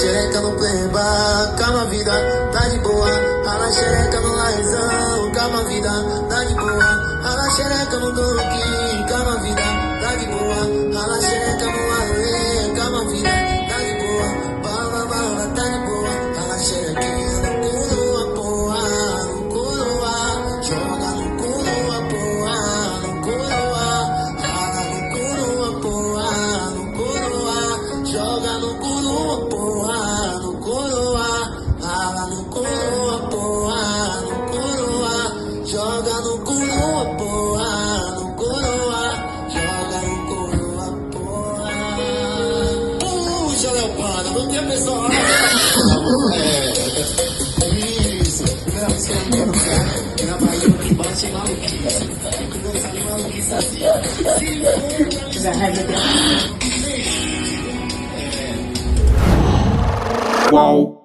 xereca no playbar, calma vida, tá de boa. Rala xereca no laizão, calma vida, tá de boa. Rala xereca no Donkey, calma vida, tá de boa. Rala xereca no Alê, calma vida, tá de boa. Bala, bala, tá de boa. Rala xerequinha no coroa, porra, no coroa. Joga no coroa, porra, no coroa. Rala no coroa, porra, no coroa. Joga no coroa, porra, no coroa. Rala no coroa, porra, no coroa. Joga no coroa, porra, no coroa. Joga no coroa, porra. Puxa, Leopardo, não tem a pessoa. Isso, na Bahia que bate maluquice. Dança de maluquice assim. Qual?